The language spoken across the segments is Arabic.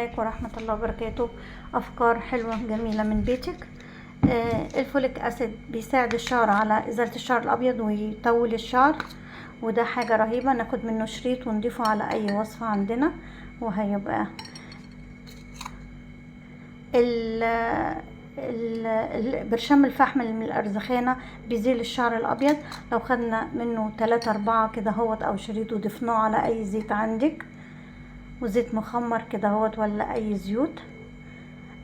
عليكم ورحمة الله وبركاته. أفكار حلوة جميلة من بيتك. الفوليك أسيد بيساعد الشعر على إزالة الشعر الأبيض ويطول الشعر، وده حاجة رهيبة. ناخد منه شريط ونضيفه على أي وصفة عندنا، وهيبقى برشام الفحم من الأرزخانة بيزيل الشعر الأبيض. لو خدنا منه 3-4 كده هوت أو شريط وضفناه على أي زيت عندك، وزيت مخمر كده هوت ولا أي زيوت،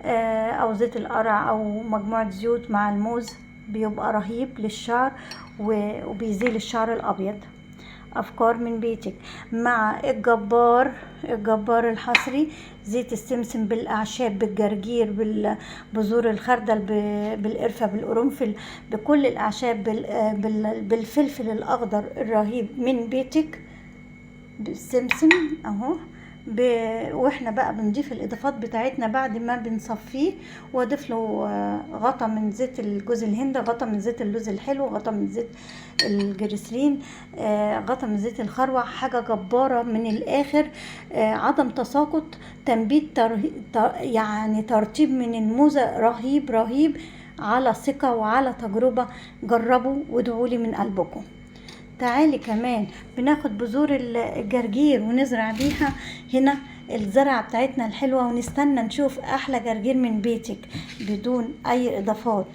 أو زيت القرع أو مجموعة زيوت مع الموز، بيبقى رهيب للشعر وبيزيل الشعر الأبيض. أفكار من بيتك. مع الجبار الحصري، زيت السمسم بالأعشاب، بالجرجير، بذور الخردل، بالقرفة، بالقرنفل، بكل الأعشاب، بالفلفل الأخضر الرهيب من بيتك، بالسمسم اهو. واحنا بقى بنضيف الاضافات بتاعتنا بعد ما بنصفيه، واضيف له غطا من زيت الجوز الهند، غطا من زيت اللوز الحلو، غطا من زيت الجريسلين، غطا من زيت الخروع. حاجة جبارة من الاخر. عدم تساقط، تنبيت، يعني ترطيب من الموزة رهيب على ثقة وعلى تجربة. جربوا وادعولي من قلبكم. تعالي كمان بناخد بذور الجرجير ونزرع بيها هنا الزرعة بتاعتنا الحلوة، ونستنى نشوف احلى جرجير من بيتك بدون اي اضافات.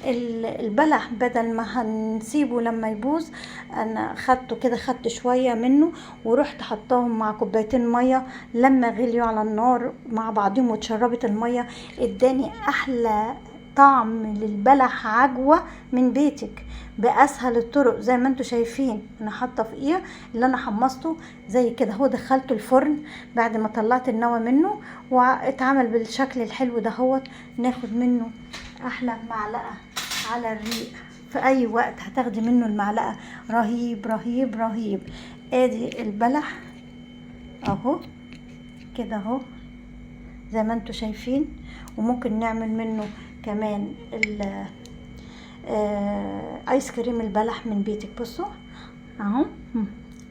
البلح بدل ما هنسيبه لما يبوظ، انا خدت شوية منه ورحت حطاهم مع كوبايتين مية، لما غليوا على النار مع بعضهم واتشربت المية، اداني احلى طعم للبلح عجوة من بيتك بأسهل الطرق. زي ما انتوا شايفين انا حاطه في ايه اللي انا حمصته زي كده، هو دخلته الفرن بعد ما طلعت النوى منه واتعمل بالشكل الحلو ده. هو ناخد منه احلى معلقه على الريق، في اي وقت هتاخدي منه المعلقه. رهيب. ادي البلح اهو كده اهو زي ما انتوا شايفين. وممكن نعمل منه كمان ايس كريم البلح من بيتك. بصوا اهو،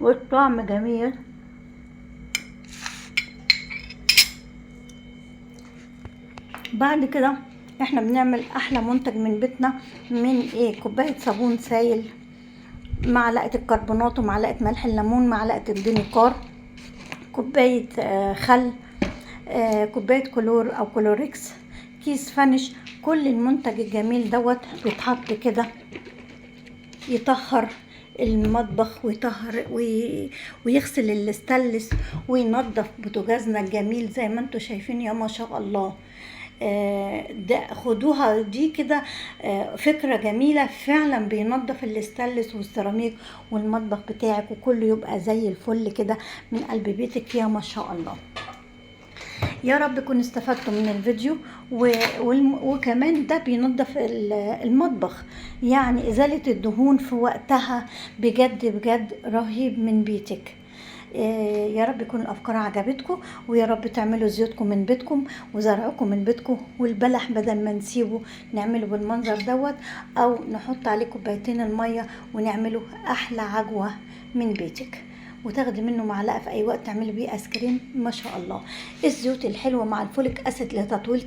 والطعم جميل. بعد كده احنا بنعمل احلى منتج من بيتنا. من ايه؟ كوبايه صابون سايل، معلقه الكربونات، ومعلقه ملح الليمون، معلقه الدينيكار، كوبايه خل، كوبايه كلور او كلوريكس، كيس فنش. كل المنتج الجميل دوت بيتحط كده يطهر المطبخ ويغسل الاستانلس وينظف بوتاجازنا الجميل زي ما انتوا شايفين. يا ما شاء الله. ده خدوها دي كده فكرة جميلة فعلا. بينظف الاستانلس والسيراميك والمطبخ بتاعك، وكله يبقى زي الفل كده من قلب بيتك. يا ما شاء الله. يا رب كنتوا استفدتوا من الفيديو. وكمان ده بينظف المطبخ، يعني ازالة الدهون في وقتها. بجد رهيب من بيتك. يا رب يكون الافكار عجبتكم، ويا رب تعملوا زيوتكم من بيتكم وزرعكم من بيتكم. والبلح بدل ما نسيبه نعمله بالمنظر دوت، او نحط عليه كوبايتين المية ونعمله احلى عجوة من بيتك، وتاخدي منه معلقه في اي وقت تعملي بيه ايس كريم. ما شاء الله. الزيوت الحلوه مع الفوليك اسيد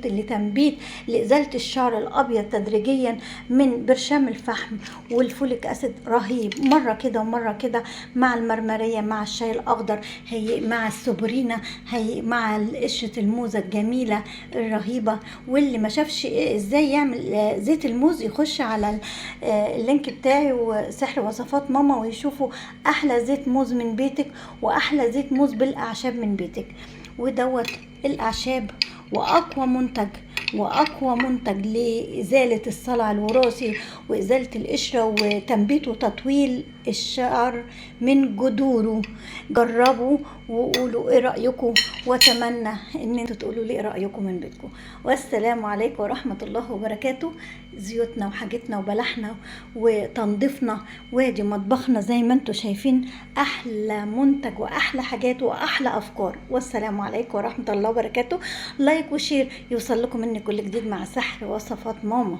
لتنبيت لازاله الشعر الابيض تدريجيا من برشام الفحم والفوليك اسيد رهيب. مره كده ومره كده، مع المرمريه، مع الشاي الاخضر، هي مع السوبرينا، هي مع قشره الموزه الجميله الرهيبه. واللي ما شافش ازاي يعمل زيت الموز يخش على اللينك بتاعي وسحر وصفات ماما ويشوفوا احلى زيت موز من بيتك، واحلى زيت موز بالاعشاب من بيتك. ودوت الاعشاب واقوى منتج لازاله الصلع الوراثي وازاله القشره وتنبيت وتطويل الشعر من جذوره. جربوا وقولوا ايه رايكم، واتمنى ان انتوا تقولوا لي ايه رايكم من بيتكم. والسلام عليكم ورحمه الله وبركاته. زيوتنا وحاجتنا وبلحنا وتنظيفنا وادي مطبخنا زي ما انتوا شايفين. احلى منتج واحلى حاجات واحلى افكار. والسلام عليكم ورحمه الله وبركاته. لايك وشير يوصل لكم مني كل جديد مع سحر وصفات ماما.